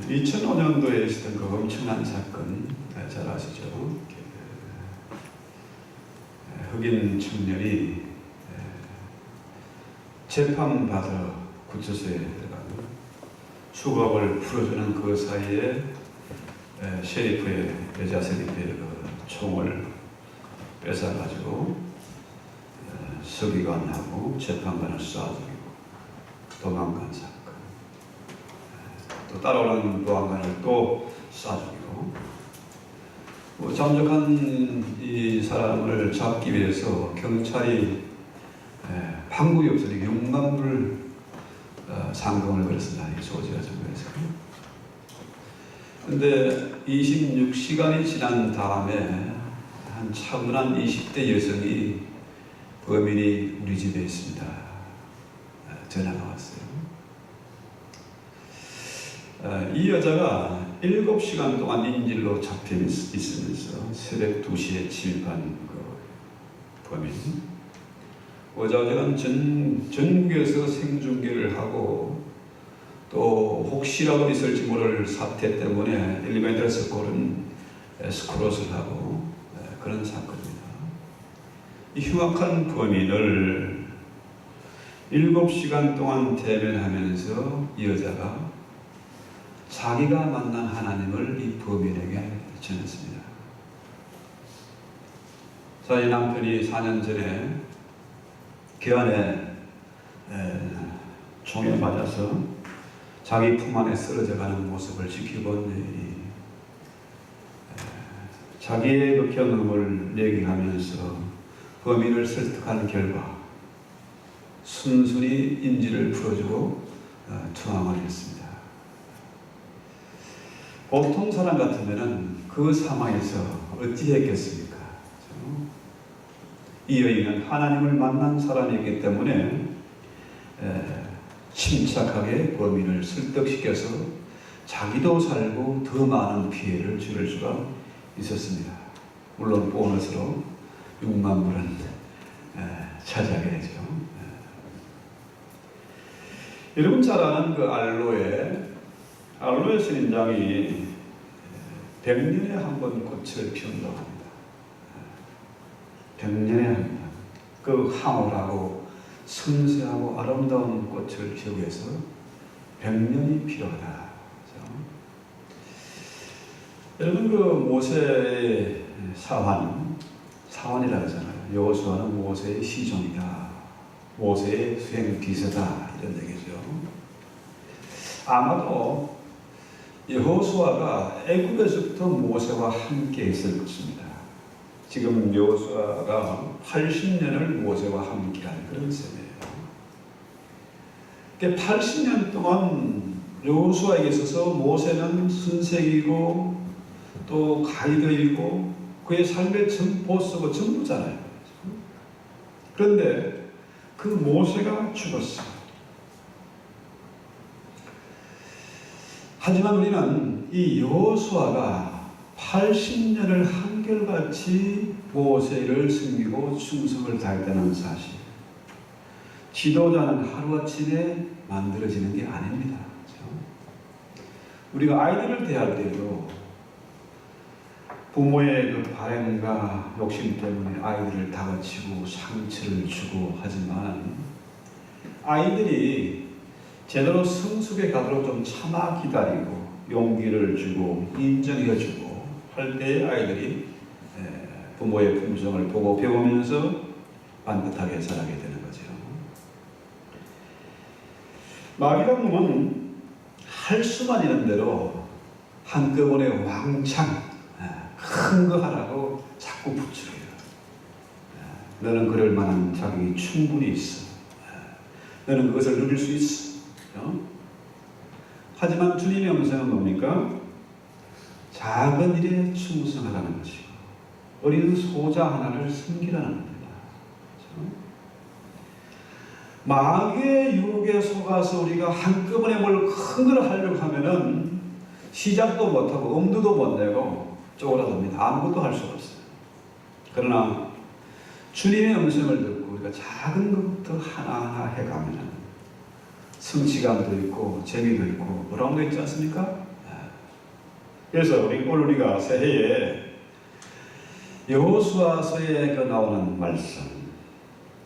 2005년도에 있었던 그 엄청난 사건 잘 아시죠? 흑인 청년이 재판받아 구치소에 들어가면 수갑을 풀어주는 그 사이에 셰리프의 여자 셰리프의 그 총을 뺏어가지고 서기관하고 재판관을 쏴죽이고 도망간 사건, 또 따라오는 보안관을 또 쏴죽이고, 잠적한 이 사람을 잡기 위해서 경찰이 방법이 없으니 6만 불 상금을 걸었습니다. 이 조지아 정부에서. 근데 26시간이 지난 다음에 한 차분한 20대 여성이 범인이 우리 집에 있습니다. 전화가 왔어요. 이 여자가 7시간 동안 인질로 잡혀 있으면서 새벽 2시에 침입한 그 범인. 어자들은 전국에서 생중계를 하고 또 혹시라도 있을지 모를 사태 때문에 엘리베이터에서 고른 스크롯을 하고 그런 사건입니다. 이 흉악한 범인을 7시간 동안 대면하면서 이 여자가 자기가 만난 하나님을 이 범인에게 전했습니다. 자기 남편이 4년 전에 교환에 총에 맞아서 자기 품 안에 쓰러져가는 모습을 지켜본 자기의 그 경험을 얘기하면서 범인을 설득한 결과 순순히 인질을 풀어주고 투항을 했습니다. 보통 사람 같으면 그 상황에서 어찌 했겠습니까? 이 여인은 하나님을 만난 사람이기 때문에 침착하게 범인을 설득시켜서 자기도 살고 더 많은 피해를 줄일 수가 있었습니다. 물론 보너스로 6만 불은 차지하게 되죠. 여러분 잘 아는 그 알로에 선인장이 100년에 한 번 꽃을 피운다고 합니다. 100년에 한 번. 그 황홀하고 섬세하고 아름다운 꽃을 피우기 위해서 100년이 필요하다. 여러분 그 모세의 사환이라고 하잖아요. 여호수아는 모세의 시종이다. 모세의 수행 비서다. 이런 얘기죠. 아마도 여호수아가 애굽에서부터 모세와 함께 있을 것입니다. 지금 여호수아가 80년을 모세와 함께한 그런 셈이에요. 80년 동안 여호수아에게 있어서 모세는 선생이고 또 가이드이고 그의 삶의 보스고 전부잖아요. 그런데 그 모세가 죽었어요. 하지만 우리는 이 여호수아가 80년을 한결같이 모세를 섬기고 충성을 다했다는 사실, 지도자는 하루아침에 만들어지는 게 아닙니다. 그렇죠? 우리가 아이들을 대할 때도 부모의 그 바램과 욕심 때문에 아이들을 다그치고 상처를 주고 하지만 아이들이 제대로 성숙에 가도록 좀 참아 기다리고 용기를 주고 인정해주고 할 때의 아이들이 부모의 품성을 보고 배우면서 반듯하게 자라게 되는 거죠. 마귀가 보면 할 수만 있는 대로 한꺼번에 왕창 큰 거 하라고 자꾸 부추겨요. 너는 그럴 만한 자격이 충분히 있어. 너는 그것을 누릴 수 있어. 하지만 주님의 음성은 뭡니까? 작은 일에 충성하라는 것이고 어린 소자 하나를 섬기라는 겁니다. 마귀의 유혹에 속아서 우리가 한꺼번에 뭘 큰 걸 하려고 하면은 시작도 못하고 엄두도 못 내고 쪼그라듭니다. 아무것도 할 수가 없어요. 그러나 주님의 음성을 듣고 우리가 작은 것부터 하나하나 해가면 성취감도 있고 재미도 있고 뭐라고 있지 않습니까? 그래서 오늘 우리가 새해에 여호수아서에 나오는 말씀,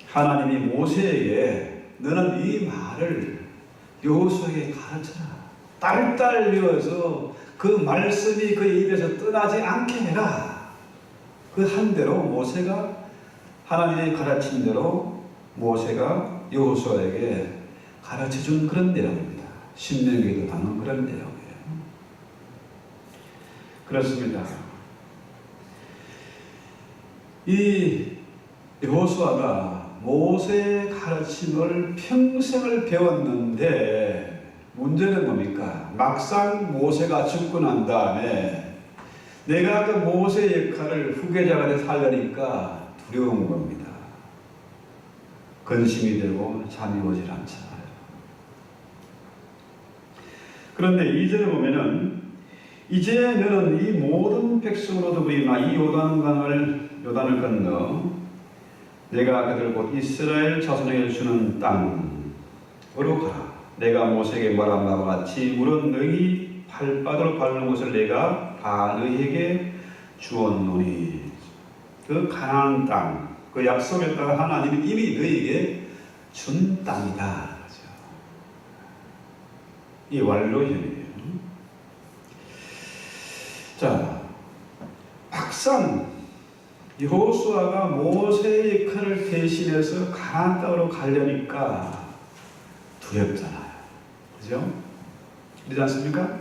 하나님이 모세에게 너는 이 말을 여호수아에게 가르쳐라. 딸딸 외워서 그 말씀이 그의 입에서 떠나지 않게 해라. 그 한 대로 모세가 하나님이 가르친 대로 모세가 여호수아에게 가르쳐준 그런 내용입니다. 신명기에도 나오는 그런 내용이에요. 그렇습니다. 이 여호수아가 모세의 가르침을 평생을 배웠는데 문제는 뭡니까? 막상 모세가 죽고 난 다음에 내가 그 모세의 역할을 후계자가 돼서 하려니까 두려운 겁니다. 근심이 되고 잠이 오질 않잖아요. 그런데 2절에 보면은 이제 너는 이 모든 백성으로 더불이나 이 요단을 건너 내가 그들 곧 이스라엘 자손에게 주는 땅으로 가라. 내가 모세에게 말한 바와 같이 물은 너희 발바닥으로 밟는 것을 내가 다 너희에게 주었노니 그 가나안 땅, 그 약속의 땅을 하나님이 이미 너희에게 준 땅이다. 이 완료형이에요. 자, 막상 여호수아가 모세의 역할을 대신해서 가나안 땅으로 가려니까 두렵잖아요. 그죠? 그러지 않습니까?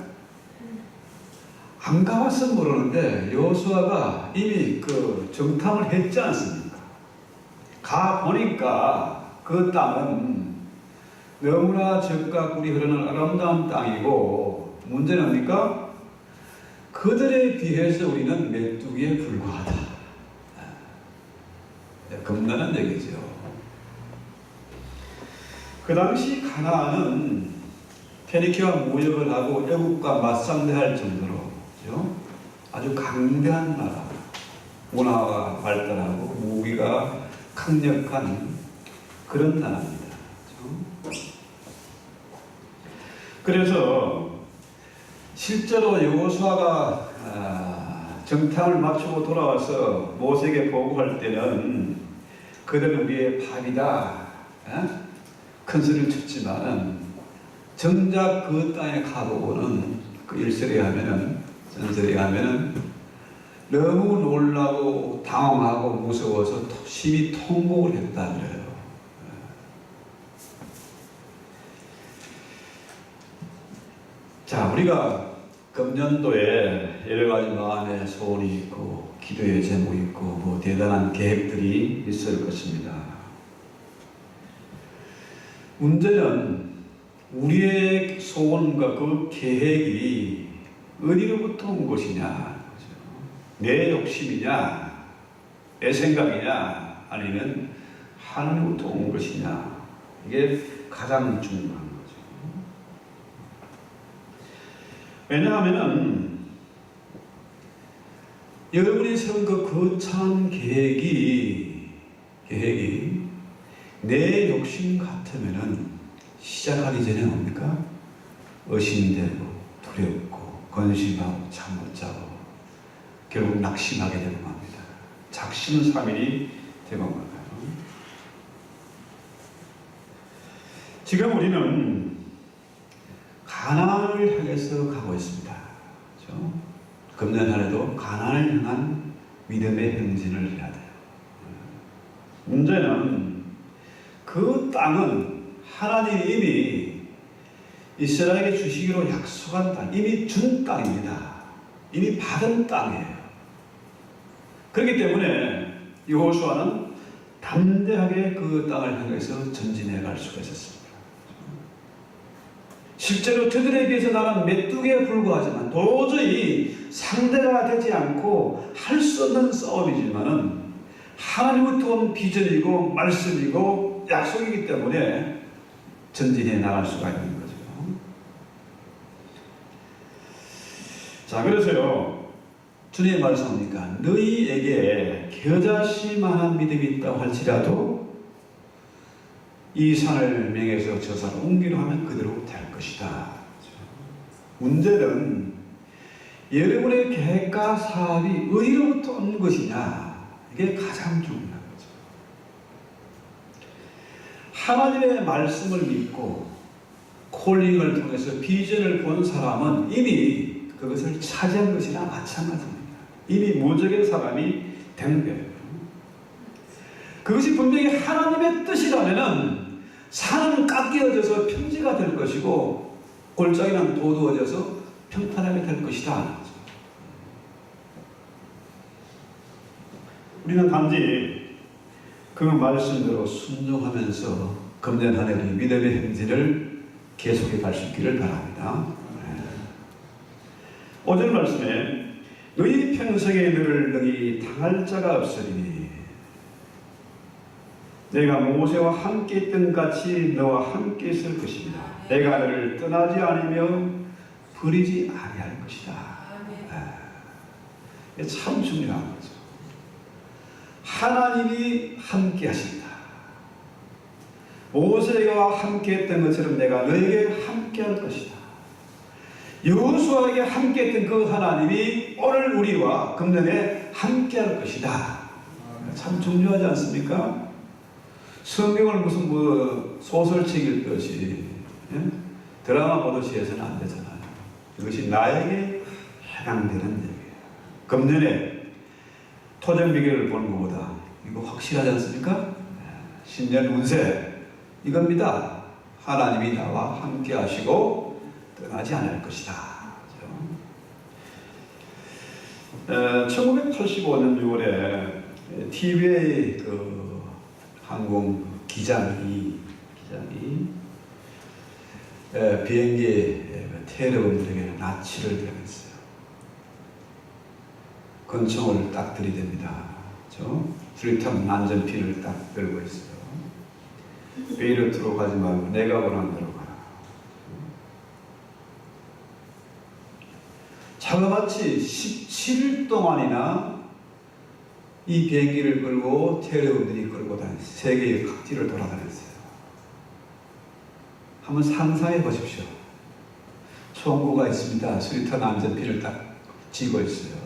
안 가봤으면 모르는데 여호수아가 이미 그 정탐을 했지 않습니까? 가 보니까 그 땅은 너무나 젖과 꿀이 흐르는 아름다운 땅이고 문제는 뭡니까? 그들에 비해서 우리는 메뚜기에 불과하다. 겁나는 얘기죠. 그 당시 가나안은 페니키와 무역을 하고 애국과 맞상대할 정도로 아주 강대한 나라, 문화가 발달하고 무기가 강력한 그런 나라입니다. 그래서 실제로 여호수아가 정탐을 마치고 돌아와서 모세에게 보고할 때는 그들은 우리의 밥이다 큰 소리를 쳤지만은 정작 그 땅에 가보고는 그 일설에 하면은 전설에 하면은 너무 놀라고 당황하고 무서워서 심히 통곡을 했다 그래요. 자, 우리가 금년도에 여러 가지 마음의 소원이 있고 기도의 제목이 있고 뭐 대단한 계획들이 있을 것입니다. 문제는 우리의 소원과 그 계획이 어디로부터 온 것이냐, 내 욕심이냐, 내 생각이냐, 아니면 하나님으로부터 온 것이냐, 이게 가장 중요한 거죠. 왜냐하면은 여러분이 세운 그 거창한 계획이 내 욕심 같으면은 시작하기 전에 뭡니까? 의심되고 두렵고 건심하고 잠 못 자고 결국 낙심하게 되고 맙니다. 작심삼일이 되고 말아요. 지금 우리는 가나안을 향해서 가고 있습니다. 그렇죠? 금년 한 해도 가나안을 향한 믿음의 행진을 해야 돼요. 문제는 그 땅은 하나님이 이미 이스라엘에게 주시기로 약속한 땅, 이미 준 땅입니다. 이미 받은 땅이에요. 그렇기 때문에 여호수아는 담대하게 그 땅을 향해서 전진해 갈 수가 있었습니다. 실제로 저들에 비해서 나는 메뚜기에 불과하지만 도저히 상대가 되지 않고 할 수 없는 싸움이지만은 하나님으로부터 온 비전이고 말씀이고 약속이기 때문에 전진해 나갈 수가 있는 거죠. 자, 그래서요, 주님의 말씀하니까 너희에게 겨자씨만한 믿음이 있다고 할지라도 이 산을 명해서 저 산을 옮기려 하면 그대로 될 것이다. 문제는 여러분의 계획과 사업이 어디로부터 오는 것이냐, 이게 가장 중요한 거죠. 하나님의 말씀을 믿고 콜링을 통해서 비전을 본 사람은 이미 그것을 차지한 것이나 마찬가지입니다. 이미 무적의 사람이 된 거예요. 그것이 분명히 하나님의 뜻이라면은 산은 깎여져서 평지가 될 것이고 골짜기는 도두어져서 평탄하게 될 것이다. 우리는 단지 그 말씀대로 순종하면서 금년 한 해의 믿음의 행진을 계속해 갈 수 있기를 바랍니다. 5절 말씀에 너희 평생에 너를 능히 당할 자가 없으리니 내가 모세와 함께 있던 같이 너와 함께 있을 것입니다. 내가 너를 떠나지 않으며 버리지 아니할 것이다. 참 중요한 거죠. 하나님이 함께 하신다. 모세와 함께 했던 것처럼 내가 너에게 함께 할 것이다. 여호수아에게 함께 했던 그 하나님이 오늘 우리와 금년에 함께 할 것이다. 참 중요하지 않습니까? 성경을 무슨 소설책 읽듯이 드라마 보듯이 해서는 안 되잖아요. 이것이 나에게 해당되는 얘기예요. 금년에 토정비결을 보는 것보다 이거 확실하지 않습니까? 신년 운세 이겁니다. 하나님이 나와 함께 하시고 떠나지 않을 것이다. 1985년 6월에 TV의 항공 기장이 비행기 테러범들에게 나치를 당했어요. 권총을 딱 들이댑니다. 수리탄 안전핀을 딱 들고 있어요. 베이루트로 가지 말고 내가 원하는 대로 가라. 자그마치 17일 동안이나 이 비행기를 끌고 테러범들이 끌고 다녔어요. 세계의 각지를 돌아다녔어요. 한번 상상해 보십시오. 총구가 있습니다. 수리탄 안전핀을 딱 쥐고 있어요.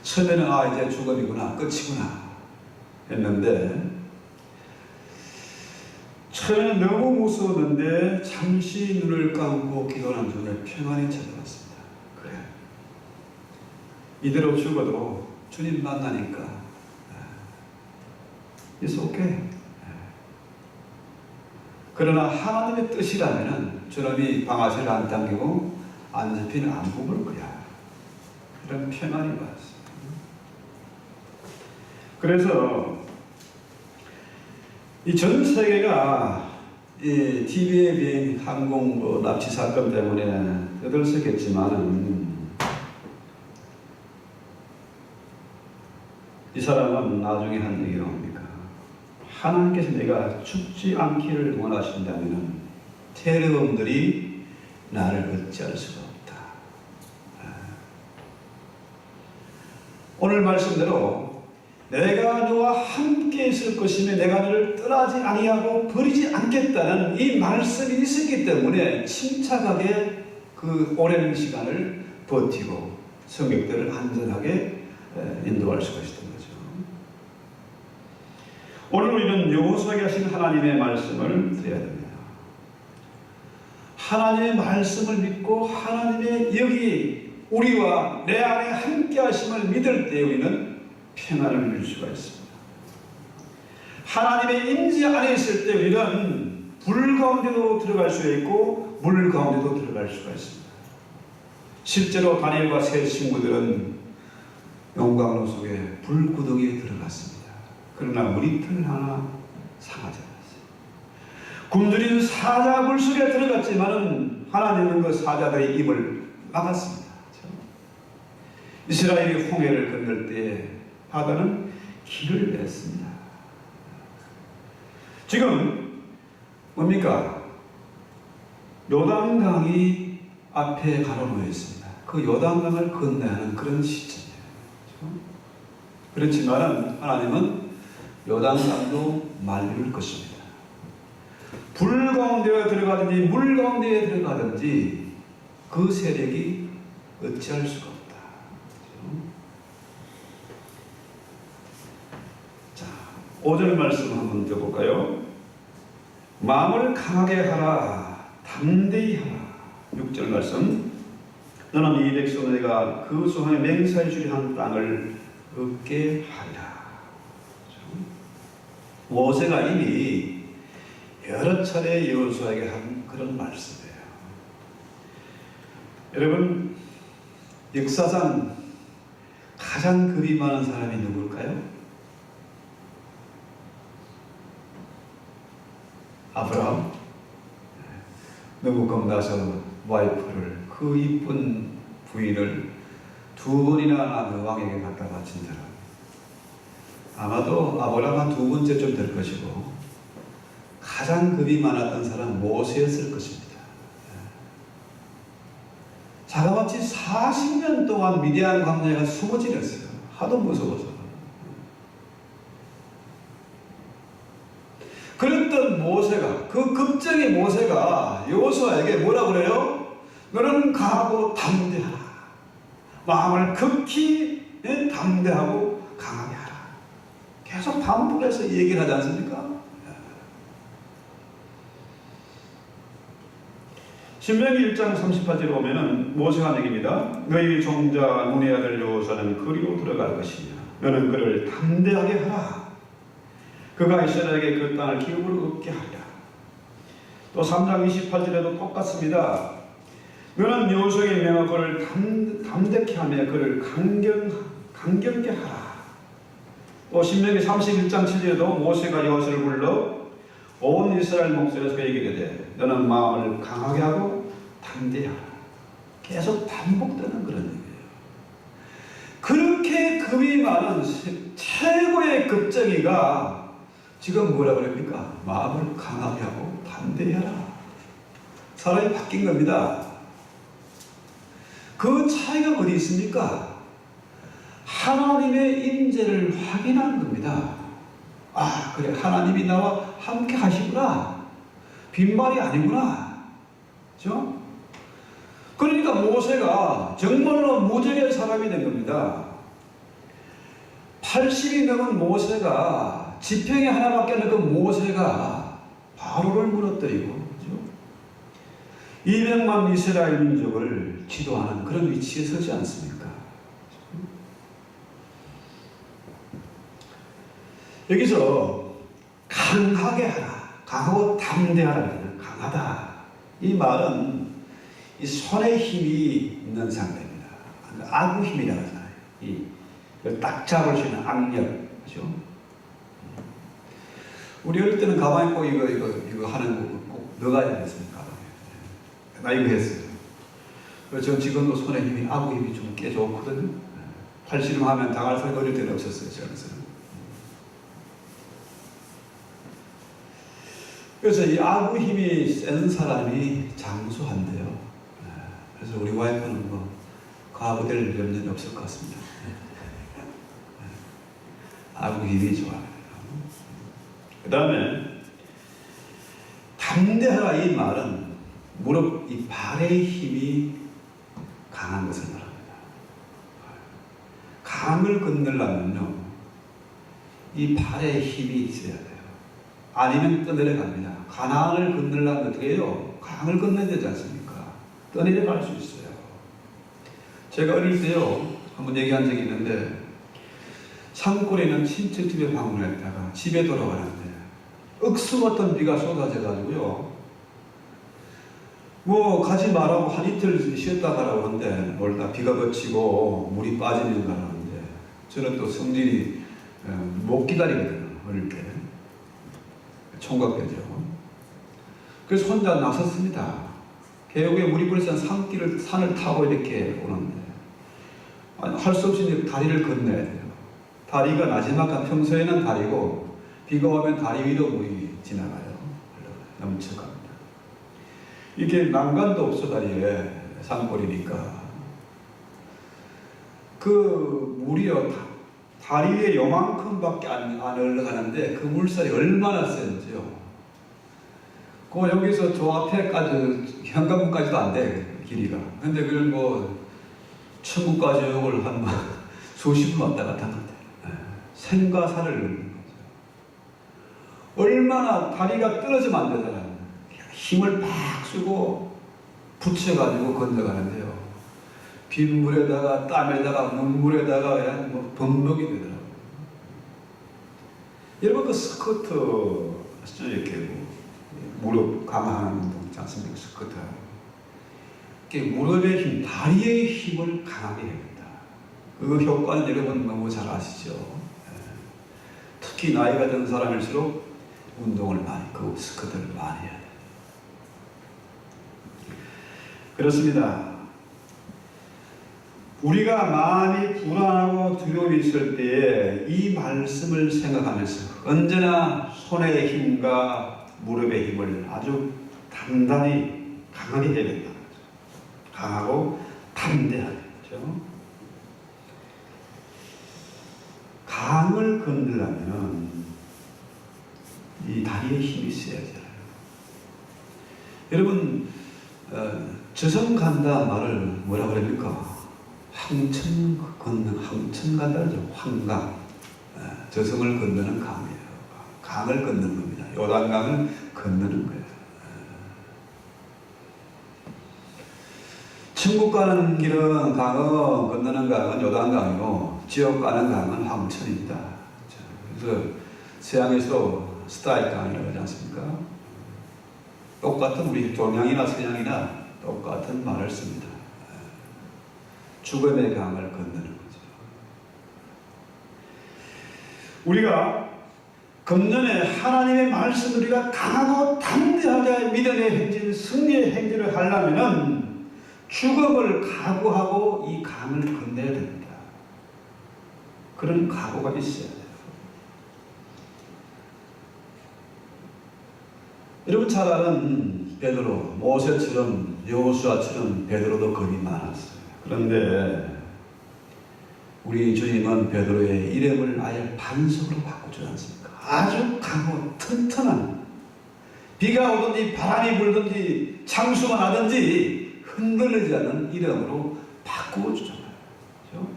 처음에는 이제 죽음이구나, 끝이구나 했는데 처음에는 너무 무서웠는데 잠시 눈을 감고 기도하는 중에 평안이 찾아왔습니다. 그래, 이대로 죽어도 주님 만나니까 It's okay. 그러나 하나님의 뜻이라면은 저놈이 방아쇠를 안 당기고 안전핀을 안 뽑을 거야. 그런 평안이 왔어요. 그래서 이 전 세계가 이 TV의 비행 항공 납치 사건 때문에 떠들썩했지만은 이 사람은 나중에 한 얘기가 뭡니까? 하나님께서 내가 죽지 않기를 원하신다면 테러범들이 나를 어찌할 수가 없다. 오늘 말씀대로 내가 너와 함께 있을 것이며 내가 너를 떠나지 아니하고 버리지 않겠다는 이 말씀이 있었기 때문에 침착하게 그 오랜 시간을 버티고 성객들을 안전하게 인도할 수가 있었던 거죠. 오늘 우리는 여호수아에게 하신 하나님의 말씀을 드려야 됩니다. 하나님의 말씀을 믿고 하나님의 여기 우리와 내 안에 함께 하심을 믿을 때 우리는 평안을 누릴 수가 있습니다. 하나님의 임재 안에 있을 때 우리는 불 가운데도 들어갈 수가 있고 물 가운데도 들어갈 수가 있습니다. 실제로 다니엘과 세 친구들은 용광로 속에 불구덩이에 들어갔습니다. 그러나 머리털 하나 상하지 않았어요. 굶주린 사자 물속에 들어갔지만은 하나님은 그 사자들의 입을 막았습니다. 이스라엘이 홍해를 건널 때에 바다는 길을 냈습니다. 지금 뭡니까? 요단강이 앞에 가로놓여 있습니다. 그 요단강을 건너야 하는 그런 시점이에요. 그렇지만 하나님은 요단강도 말릴 것입니다. 불 가운데에 들어가든지 물 가운데에 들어가든지 그 세력이 어찌할 수가 없다. 그렇죠? 자, 5절 말씀 한번 더 볼까요? 마음을 강하게 하라, 담대히 하라. 6절 말씀. 너는 이 백성에게 그 수함에 맹세해 주리 한 땅을 얻게 하리라. 그렇죠? 모세가 이미 여러 차례 여호수아에게 한 그런 말씀이에요. 여러분, 역사상 가장 겁이 많은 사람이 누굴까요? 아브라함. 너무 겁나서 와이프를, 그 이쁜 부인을 2번이나 왕에게 갖다 바친 사람. 아마도 아브라함 한 2번째쯤 될 것이고, 가장 겁이 많았던 사람 모세였을 것입니다. 자가마치 40년 동안 미디안 광야에 숨어 지냈어요. 하도 무서워서. 그랬던 모세가, 그 급정의 모세가 여호수아에게 뭐라 그래요? 너는 강하고 담대하라. 마음을 극히 담대하고 강하게 하라. 계속 반복해서 얘기를 하지 않습니까? 신명기 1장 38절에 보면은 모세가 얘기입니다. 너희 종자 눈의 아들 여호수아는 그리로 들어갈 것이냐. 너는 그를 담대하게 하라. 그가 이스라엘에게 그 땅을 기업으로 얻게 하리라. 또 3장 28절에도 똑같습니다. 너는 여호수아에게 명하고 그를 담대케 하며 그를 강경케 하라. 또 신명기 31장 7절에도 모세가 여호수아를 불러 온 이스라엘 목소리에서 그에게 이르되 너는 마음을 강하게 하고 담대하라. 계속 반복되는 그런 얘기예요. 그렇게 겁이 많은 최고의 급정이가 지금 뭐라 그럽니까? 마음을 강하게 하고 담대히 하라. 사람이 바뀐 겁니다. 그 차이가 어디 있습니까? 하나님의 임재를 확인한 겁니다. 아, 그래, 하나님이 나와 함께 하시구나. 빈말이 아니구나. 그렇죠? 그러니까 모세가 정말로 무적의 사람이 된 겁니다. 80이 넘은 모세가, 지평이 하나밖에 없는 그 모세가 바로를 무너뜨리고, 그렇죠? 200만 이스라엘 민족을 지도하는 그런 위치에 서지 않습니까? 여기서 강하게 하라, 강하고 담대하라, 강하다. 이 말은 이 손에 힘이 있는 상태입니다. 아구 힘이라고 하잖아요. 딱 잡을 수 있는 악력, 그렇죠? 우리 어릴 때는 가방에 꼭 이거 하는 거 꼭 넣어가야 되겠습니까? 나 이거 했어요. 그래서 저 지금도 손에 힘이, 아구 힘이 좀 꽤 좋거든요. 팔씨름하면 당할 소리 어릴 때는 없었어요, 저는. 그래서 이 아구 힘이 센 사람이 장수한대요. 그래서 우리 와이프는 뭐 과부될 염려는 없을 것 같습니다. 아구 힘이 좋아요. 그 다음에 담대하라, 이 말은 무릎, 이 발의 힘이 강한 것을 말합니다. 강을 건너려면요, 이 발의 힘이 있어야 돼요. 아니면 떠내려갑니다. 가나안을 건너려면 어떻게 해요? 강을 건너야 되지 않습니까? 떠내려갈 수 있어요. 제가 어릴 때요, 한번 얘기한 적이 있는데, 산골에 있는 친척 집에 방문했다가 집에 돌아가는데 억수 같은 비가 쏟아져가지고요, 뭐 가지 말라고 한 이틀 쉬었다 가라고 하는데 몰다 비가 그치고 물이 빠지는 가라는데, 저는 또 성질이 못 기다리거든요. 어릴 때 총각 때죠. 그래서 혼자 나섰습니다. 계곡에 물이 불선 산을 타고 이렇게 오는데 할 수 없이 다리를 건너야 돼요. 다리가 나지막한 평소에는 다리고 비가 오면 다리 위로 물이 지나가요. 넘쳐갑니다. 이게 난간도 없어, 다리에. 산골이니까. 그 물이요, 다리에 요만큼밖에 안 흘러가는데 그 물살이 얼마나 센지요. 그 여기서 저 앞에까지 현관문까지도 안 돼, 길이가. 근데 그걸 뭐 천국과 지옥을 한 수십 번 왔다 갔다 하는데 생과 사를 넣는 거죠. 얼마나 다리가 떨어지면 안 되잖아요. 힘을 팍 쓰고 붙여가지고 건너가는데요. 빗물에다가 땀에다가 눈물에다가 그냥 뭐 범벅이 되더라고요. 여러분 그 스쿼트 아시죠? 이렇게 뭐 무릎 강화하는 운동 있지 않습니까? 스쿼트. 무릎의 힘, 다리의 힘을 강하게 해야 된다. 그 효과는 여러분 너무 잘 아시죠? 특히 나이가 든 사람일수록 운동을 많이, 그 스쿼트를 많이 해야 돼요. 그렇습니다. 우리가 마음이 불안하고 두려움이 있을 때에 이 말씀을 생각하면서 언제나 손의 힘과 무릎의 힘을 아주 단단히 강하게 해야 된다는 거죠. 강하고 담대하게. 그렇죠? 강을 건드려면 이 다리에 힘이 있어야죠. 여러분 저승 간다 말을 뭐라 그럽니까? 황천 걷는, 황천 간다죠. 황강. 저승을 건너는 강이에요. 강을 걷는 겁니다. 요단강을 건너는 거예요. 천국 가는 길은 강은, 건너는 강은 요단강이고 지옥 가는 강은 황천입니다. 그래서 서양에서 스타일 강이라고 하지 않습니까? 똑같은 우리 동양이나 서양이나 똑같은 말을 씁니다. 죽음의 강을 건너는 거죠. 우리가 금년에 하나님의 말씀을 우리가 강하고 담대하게 믿음의 행진, 승리의 행진을 하려면 죽음을 각오하고 이 강을 건너야 됩니다. 그런 각오가 있어야 돼요. 여러분 잘 아는 베드로, 모세처럼 여호수아처럼 베드로도 겁이 많았어요. 그런데 우리 주님은 베드로의 이름을 아예 반석으로 바꾸지 않습니까? 아주 강하고 튼튼한, 비가 오든지 바람이 불든지 창수가 나든지 흔들리지 않는 이름으로 바꾸어 주잖아요. 그렇죠?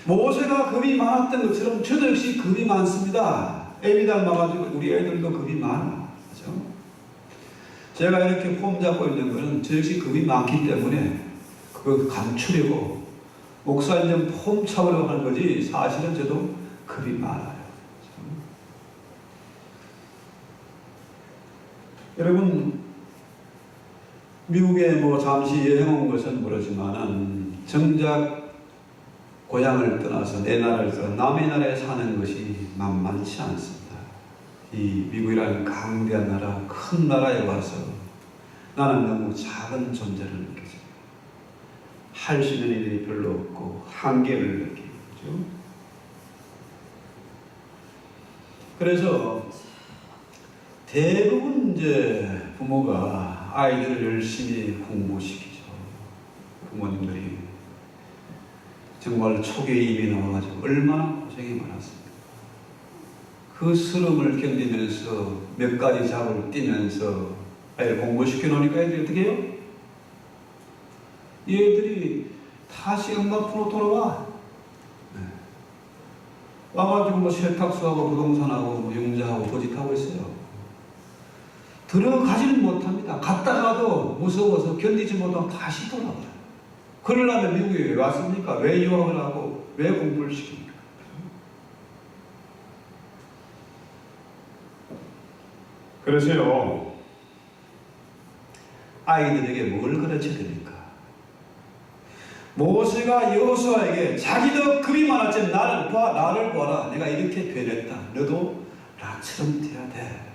모세가 겁이 많았던 것처럼 저도 역시 겁이 많습니다. 애비 닮아가지고 우리 애들도 겁이 많아. 그렇죠? 제가 이렇게 폼 잡고 있는 것은 저 역시 겁이 많기 때문에 그거 감추려고 목사님 좀 폼 차보려고 하는 거지 사실은 저도 겁이 많아요. 여러분 미국에 뭐 잠시 여행 온 것은 모르지만은 정작 고향을 떠나서 내 나라를 떠나 남의 나라에 사는 것이 만만치 않습니다. 이 미국이라는 강대한 나라, 큰 나라에 와서 나는 너무 작은 존재를 느껴져요. 할 수 있는 일이 별로 없고 한계를 느끼죠. 그래서 대부분 이제 부모가 아이들을 열심히 공부시키죠. 부모님들이 정말 초기에 이미 나와가지고 얼마나 고생이 많았습니까? 그 스름을 견디면서 몇 가지 잡을 뛰면서 아이를 공부시켜 놓으니까 애들이 어떻게 해요? 얘들이 다시 엄마 앞으로 돌아와. 네. 와가지고 뭐 세탁소하고 부동산하고 뭐 융자하고 거짓하고 있어요. 들어가지는 못합니다. 갔다가도 무서워서 견디지 못하고 다시 돌아와요. 그러려면 미국에 왜 왔습니까? 왜 유학을 하고 왜 공부를 시킵니까? 그래서요, 아이들에게 뭘 가르쳐야 됩니까? 모세가 여호수아에게 자기도 겁이 많았지만 나를 봐라. 내가 이렇게 변했다. 너도 나처럼 돼야 돼.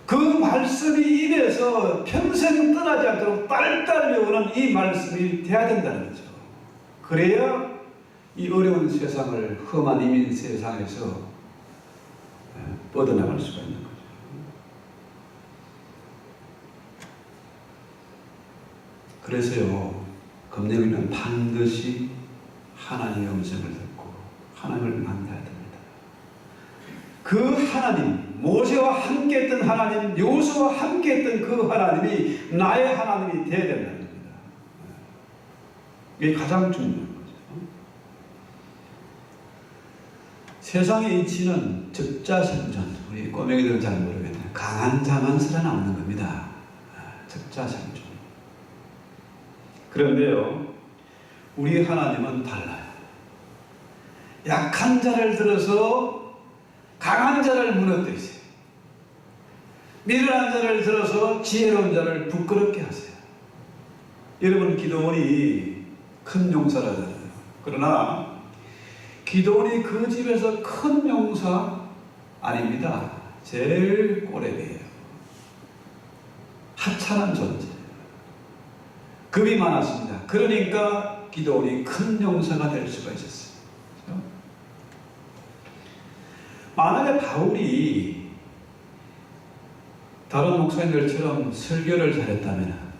그 말씀이 입에서 평생 떠나지 않도록 딸딸 외우는 이 말씀이 돼야 된다는 거죠. 그래야 이 어려운 세상을, 험한 이민 세상에서 뻗어나갈 수가 있는 거죠. 그래서요, 금년에는 반드시 하나님의 음성을 듣고 하나님을 만나야 됩니다. 그 하나님, 모세와 함께 했던 하나님, 여호수아와 함께 했던 그 하나님이 나의 하나님이 되어야 된다는 겁니다. 이게 가장 중요한 거죠. 세상의 이치는 적자생존. 우리 꼬맹이들은 잘 모르겠네요. 강한 자만 살아남는 겁니다. 적자생존. 그런데요, 우리 하나님은 달라요. 약한 자를 들어서 강한 자를 무너뜨리세요. 미련한 자를 들어서 지혜로운 자를 부끄럽게 하세요. 여러분, 기도원이 큰 용사라잖아요. 그러나 기도원이 그 집에서 큰 용사 아닙니다. 제일 꼬레비예요. 하찮은 존재. 급이 많았습니다. 그러니까 기도원이 큰 용사가 될 수가 있었어요. 그렇죠? 만약에 바울이 다른 목사님들처럼 설교를 잘했다면,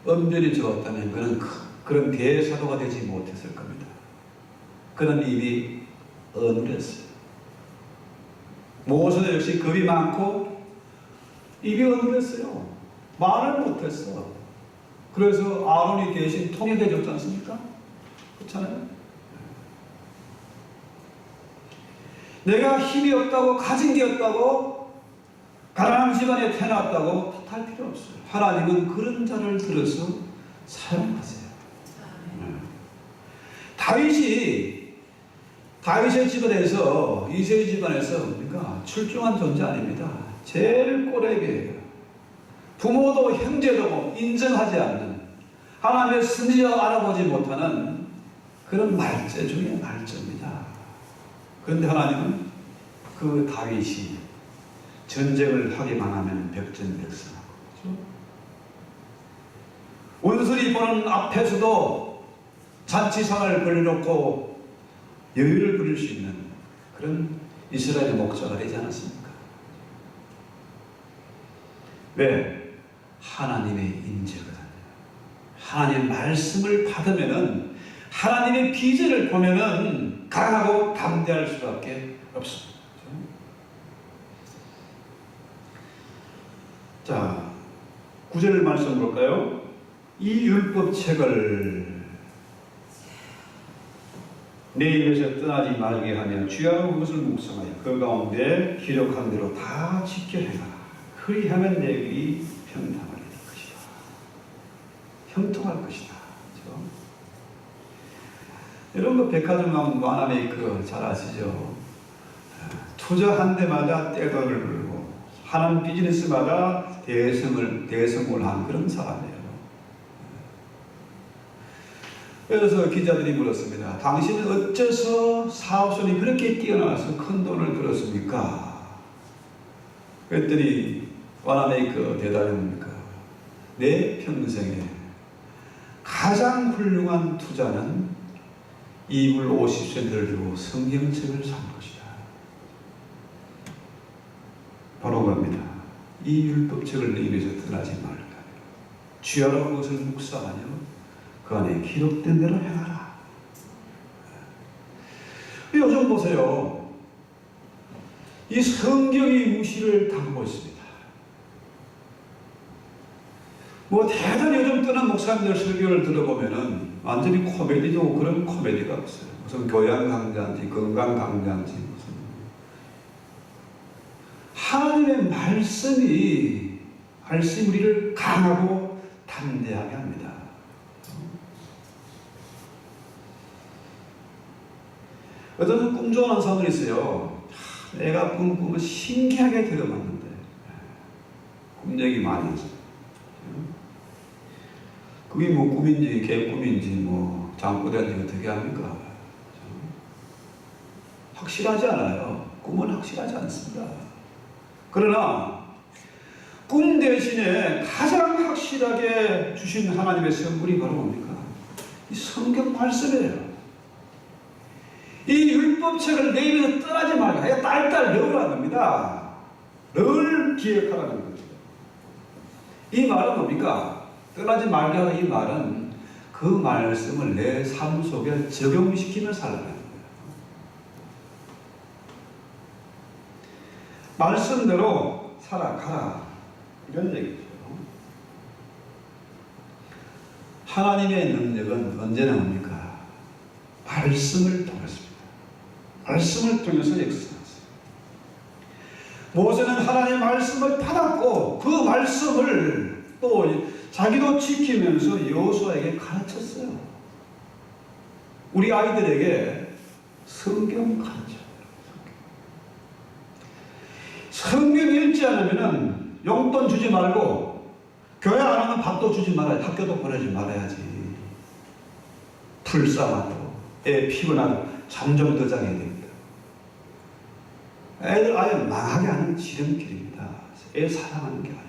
엄연히 좋았다면 그런 대사도가 되지 못했을 겁니다. 그는 입이 어눌했어요. 모세도 역시 겁이 많고 입이 어눌했어요. 말을 못했어. 그래서 아론이 대신 통역해 줬지 않습니까? 그렇잖아요. 내가 힘이 없다고, 가진 게 없다고, 가난한 집안에 태어났다고 탓할 필요 없어요. 하나님은 그런 자를 들어서 사용하세요. 다윗의 집안에서, 이새의 집안에서 뭡니까? 출중한 존재 아닙니다. 제일 꼬레기예요. 부모도 형제도 인정하지 않는, 하나님의 승리를 알아보지 못하는 그런 말죄 중에 말죄입니다. 그런데 하나님은 그 다윗이 전쟁을 하기만 하면 백전백승하고, 그렇죠? 원수리 보는 앞에서도 잔치상을 벌려놓고 여유를 부릴 수 있는 그런 이스라엘의 목자가 되지 않았습니까? 왜? 하나님의 인재거든요. 하나님의 말씀을 받으면은, 하나님의 비전을 보면은 강하고 담대할 수밖에 없습니다. 자, 9절 말씀 볼까요? 이 율법책을 내 입에서 떠나지 말게 하며 주야로 그것을 묵상하여 그 가운데 기록한 대로 다 지켜 행하라. 그리하면 내 길이 평탄하게 될 것이다. 형통할 것이다. 그렇죠? 여러분, 백화점 가면 와나메이커 잘 아시죠? 투자한 데마다 떼돈을 벌고 하는 비즈니스마다 대성을 한 그런 사람이에요. 그래서 기자들이 물었습니다. 당신은 어째서 사업손이 그렇게 뛰어나서 큰 돈을 들었습니까? 그랬더니 와나메이커 대답이 뭡니까? 내 평생에 가장 훌륭한 투자는 이불 50센트를 주고 성경책을 산 것이다. 바로 그럽니다. 이 율법책을 내 입에서 떠나지 말라. 주야로 그것을 묵상하며 그 안에 기록된 대로 행하라. 요즘 보세요. 이 성경이 무시를 당하고 있습니다. 뭐 대단히 요즘 뜨는 목사님들 설교를 들어보면은 완전히 코미디도 그런 코미디가 없어요. 무슨 교양 강좌인지 건강 강좌인지 무슨 하나님의 말씀이 우리를 강하고 담대하게 합니다. 어떤 꿈 좋아하는 사람들이 있어요. 내가 꿈을 신기하게 들어봤는데 꿈 얘기 많이 하죠. 그게 뭐 꿈인지 개꿈인지 뭐 잠꼬대인지 어떻게 합니까? 확실하지 않아요. 꿈은 확실하지 않습니다. 그러나 꿈 대신에 가장 확실하게 주신 하나님의 선물이 바로 뭡니까? 이 성경 말씀이에요. 이 율법책을 내 입에서 떠나지 말고 딸딸 넣으라는 겁니다. 늘 기억하라는 거죠. 이 말은 뭡니까? 떠나지 말게 하는 이 말은 그 말씀을 내 삶 속에 적용시키며 살라는 거예요. 말씀대로 살아가라. 이런 얘기죠. 하나님의 능력은 언제나 뭡니까? 말씀을 통해서입니다. 말씀을 통해서 역사하세요. 모세는 하나님의 말씀을 받았고 그 말씀을 또 자기도 지키면서 여호수아에게 가르쳤어요. 우리 아이들에게 성경 가르쳐요. 성경 읽지 않으면 용돈 주지 말고 교회 안 하면 밥도 주지 말아야지. 학교도 보내지 말아야지. 불쌍하고 애 피곤하고 잠좀 더 자게 됩니다. 애들 아예 망하게 하는 지름길입니다. 애 사랑하는 게 아니에요.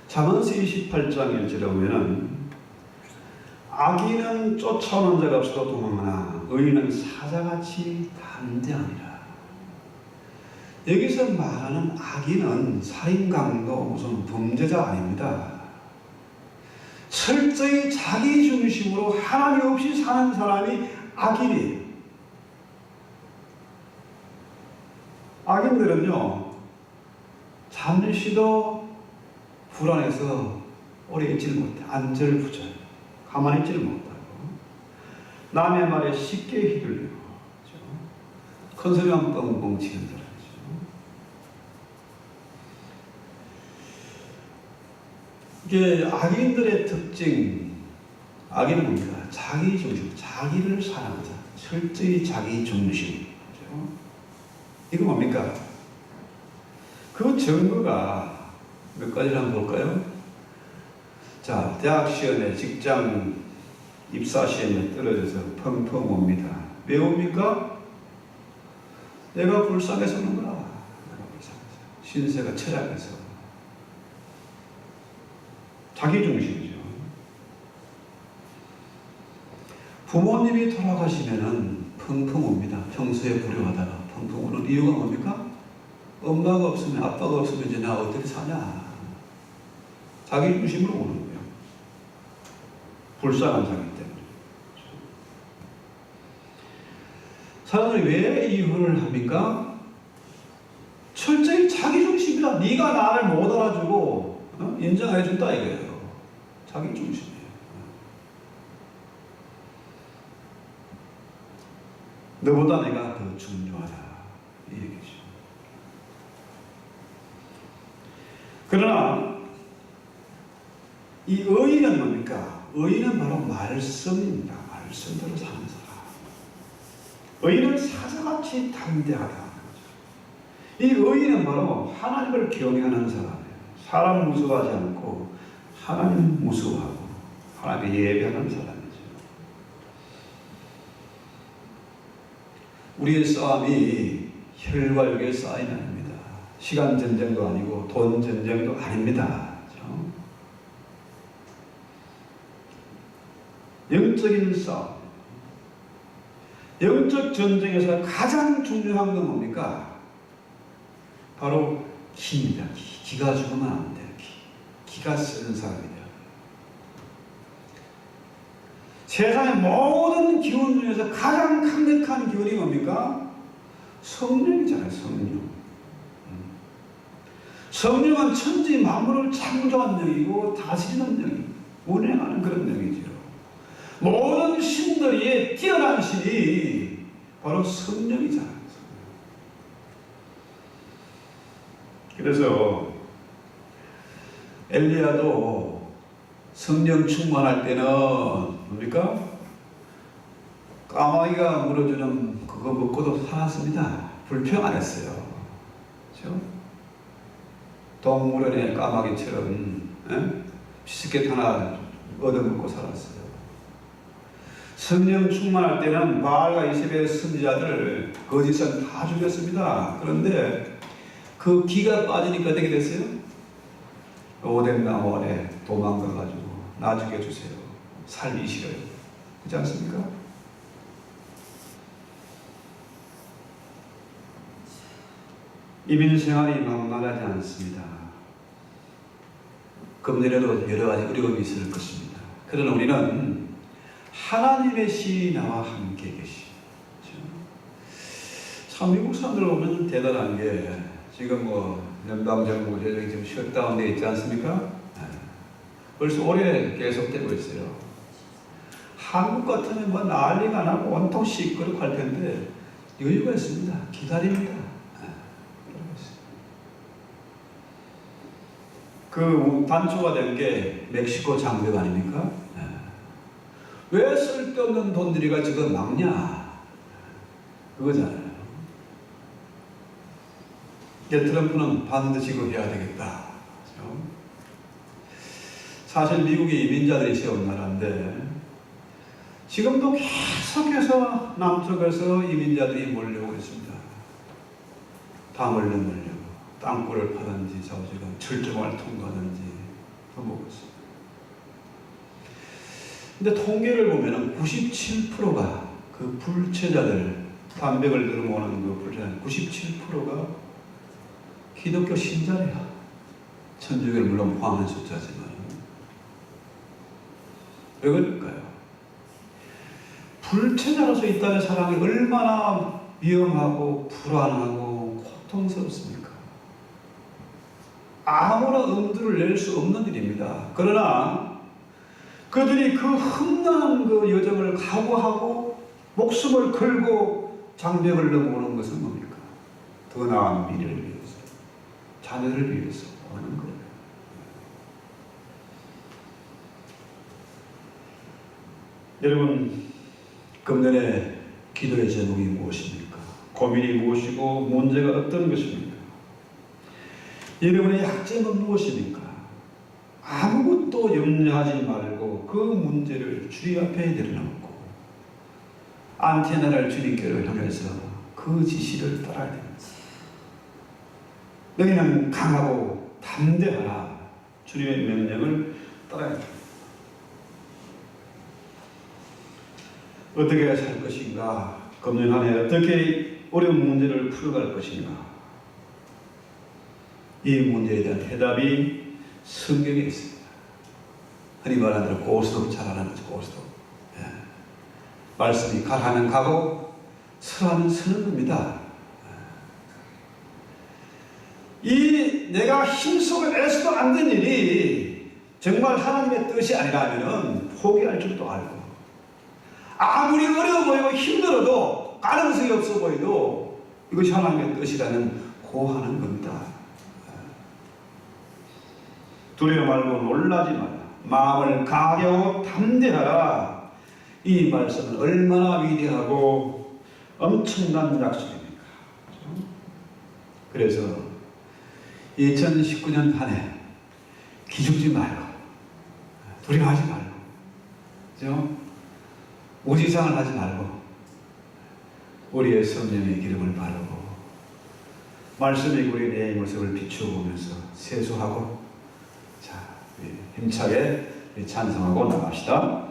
잠언서 28장 1절에 보면은 악인은 쫓아오는 자가 없어도 도망하나 의인은 사자같이 담대하니라. 여기서 말하는 악인은 살인강도 무슨 범죄자 아닙니다. 철저히 자기 중심으로 하나님 없이 사는 사람이 악인이에요. 악인들은요, 잠시도 불안해서 오래 있지를 못해. 안절부절. 가만히 있지를 못하고. 남의 말에 쉽게 휘둘려. 큰 소리만 뻥뻥 치는 사람이죠. 이게 악인들의 특징, 악인은 뭡니까? 자기 중심, 자기를 사랑하자. 철저히 자기 중심. 이거 뭡니까? 그 증거가 몇 가지를 한번 볼까요? 자, 대학 시험에, 직장 입사 시험에 떨어져서 펑펑 옵니다. 왜 옵니까? 내가 불쌍해서 오는 거야. 내가 불쌍해서. 신세가 처량해서. 자기 중심이죠. 부모님이 돌아가시면은 펑펑 옵니다. 평소에 불효하다가 펑펑 오는 이유가 뭡니까? 엄마가 없으면, 아빠가 없으면 이제 나 어떻게 사냐. 자기 중심으로 오는 거예요. 불쌍한 자기 때문에. 사람들이 왜 이혼을 합니까? 철저히 자기 중심이다. 네가 나를 못 알아주고 인정해준다 이거예요. 자기 중심이에요. 너보다 내가 더 중요하다. 이 얘기죠. 그러나 이 의인은 뭡니까? 의인은 바로 말씀입니다. 말씀대로 사는 사람. 의인은 사자같이 담대하다. 이 의인은 바로 하나님을 경외하는 사람이에요. 사람 무서워하지 않고 하나님 무서워하고 하나님을 예배하는 사람이죠. 우리의 싸움이 혈과 육의 싸움이 아닙니다. 시간 전쟁도 아니고 돈 전쟁도 아닙니다. 영적인 싸움. 영적 전쟁에서 가장 중요한 건 뭡니까? 바로 기입니다. 기가 죽으면 안 돼요. 기가 쓰는 사람이에요. 세상의 모든 기운 중에서 가장 강력한 기운이 뭡니까? 성령이잖아요. 성령은 천지 만물을 창조한 영이고 다스리는 영이고 운행하는 그런 영이죠. 모든 신들이 뛰어난 신이 바로 성령이잖아요. 그래서 엘리야도 성령 충만할 때는 뭡니까? 까마귀가 물어주는 그거 먹고도 살았습니다. 불평 안 했어요. 그렇죠? 동물원의 까마귀처럼 비스켓 하나 얻어먹고 살았어요. 성령 충만할 때는 바알과 이세벨 선지자들 거짓선 다 죽였습니다. 그런데 그 기가 빠지니까 어떻게 됐어요? 오뎅 나무 아래 도망가가지고 나 죽여주세요. 살기 싫어요. 그렇지 않습니까? 이민 생활이 만만하지 않습니다. 금년에도 여러 가지 어려움이 있을 것입니다. 그러나 우리는 하나님의 신이 나와 함께 계시. 참 미국 사람들 보면 대단한 게 지금 뭐 연방 정부 재정이 지금 셧다운돼 있지 않습니까? 벌써 오래 계속되고 있어요. 한국 같으면 뭐 난리가 나고 온통 시끄럽고 할 텐데 여유가 있습니다. 기다립니다. 그 단초가 된 게 멕시코 장벽 아닙니까? 왜 쓸데없는 돈들이가 지금 막냐? 그거잖아요. 트럼프는 반드시 그거 해야 되겠다. 사실 미국이 이민자들이 세운 나라인데 지금도 계속해서 남쪽에서 이민자들이 몰려오고 있습니다. 담을 넘으려고 땅굴을 파든지 좌우지간 철조망을 통과하든지 해보고 있습니다. 근데 통계를 보면 97%가 그 불체자들, 담백을 들어오는 그 불체자들 97%가 기독교 신자래요. 천주교를 물론 포함한 숫자지만. 왜 그럴까요? 불체자로서 있다는 사람이 얼마나 위험하고 불안하고 고통스럽습니까? 아무런 엄두를 낼 수 없는 일입니다. 그러나 그들이 그 험난한 그 여정을 각오하고 목숨을 걸고 장벽을 넘어오는 것은 뭡니까? 더 나은 미래를 위해서, 자녀를 위해서 오는 거예요. 여러분, 금년에 기도의 제목이 무엇입니까? 고민이 무엇이고 문제가 어떤 것입니까? 여러분의 약점은 무엇입니까? 아무것도 염려하지 말고 그 문제를 주님 앞에 내려놓고 안테나를 주님께로 향해서 그 지시를 따라야 됩니다. 너희는 강하고 담대하라. 주님의 명령을 따라야 됩니다. 어떻게 살 것인가? 금년 한 해 어떻게 어려운 문제를 풀어갈 것인가? 이 문제에 대한 해답이 성경에 있습니다. 흔히 말하는 대로 고스톱 잘하는 거죠. 고스톱. 예. 말씀이 가라면 가고 서라면 서는 겁니다. 이 내가 힘쓰고 애써도 안 된 일이 정말 하나님의 뜻이 아니라면 포기할 줄도 알고, 아무리 어려워 보이고 힘들어도 가능성이 없어 보여도 이것이 하나님의 뜻이라는 고하는 겁니다. 두려워 말고 놀라지 마라. 마음을 강하게 하고 담대하라. 이 말씀은 얼마나 위대하고 엄청난 약속입니까? 그래서 2019년 한 해 기죽지 말고 두려워하지 말고, 그죠? 무지상을 하지 말고 우리의 성령의 기름을 바르고 말씀이 우리의 내 모습을 비추어 보면서 세수하고, 자, 힘차게 찬송하고 나갑시다.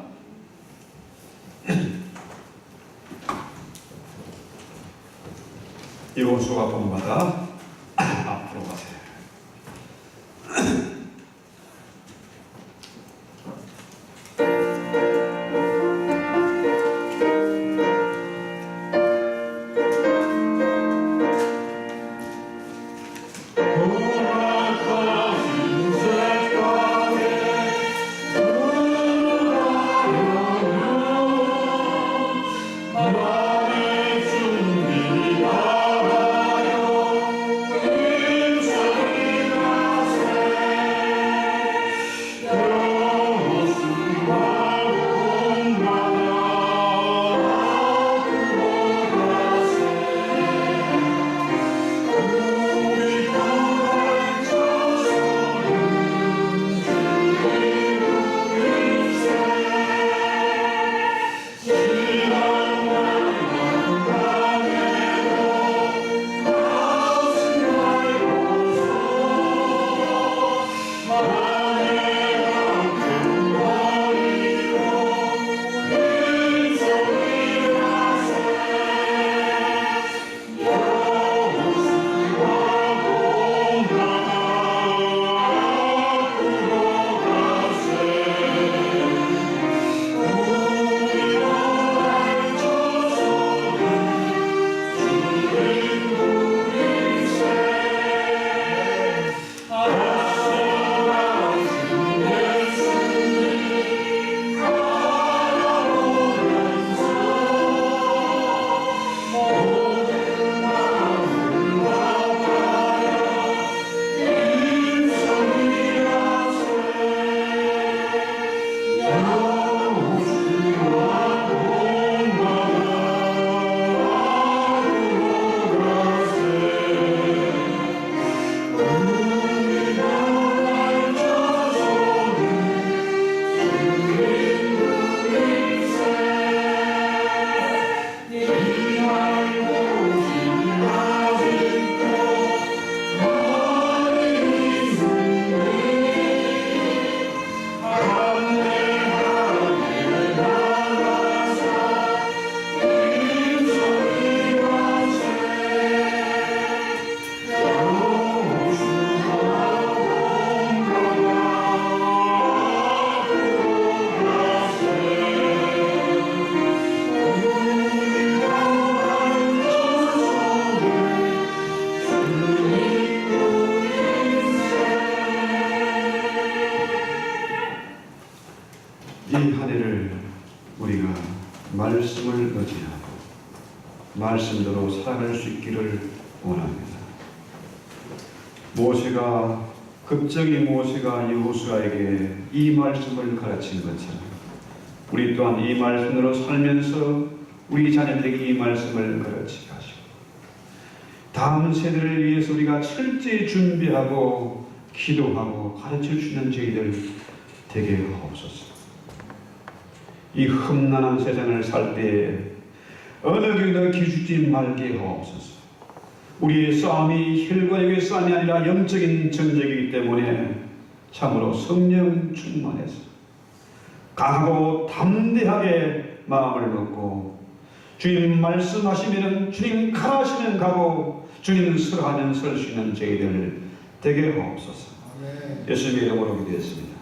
이곳수가 본마다 앞으로 가세요. 마음의 준비 바라요. 말씀대로 살아갈 수 있기를 원합니다. 급정이 모세가 여호수아에게 이 말씀을 가르친 것처럼 우리 또한 이 말씀으로 살면서 우리 자녀들에게 이 말씀을 가르치게 하시고 다음 세대를 위해서 우리가 철저히 준비하고 기도하고 가르칠 수 있는 저희들 되게 하옵소서. 이 험난한 세상을 살 때에 어느 경우도 기죽지 말게 하옵소서. 우리의 싸움이 혈과 육의 싸움이 아니라 영적인 전쟁이기 때문에 참으로 성령 충만해서 강하고 담대하게 마음을 먹고 주님 말씀하시면 주님 가라시면 가고 주님 설하면 설 수 있는 저희들 되게 하옵소서. 예수님의 이름으로 기도했습니다.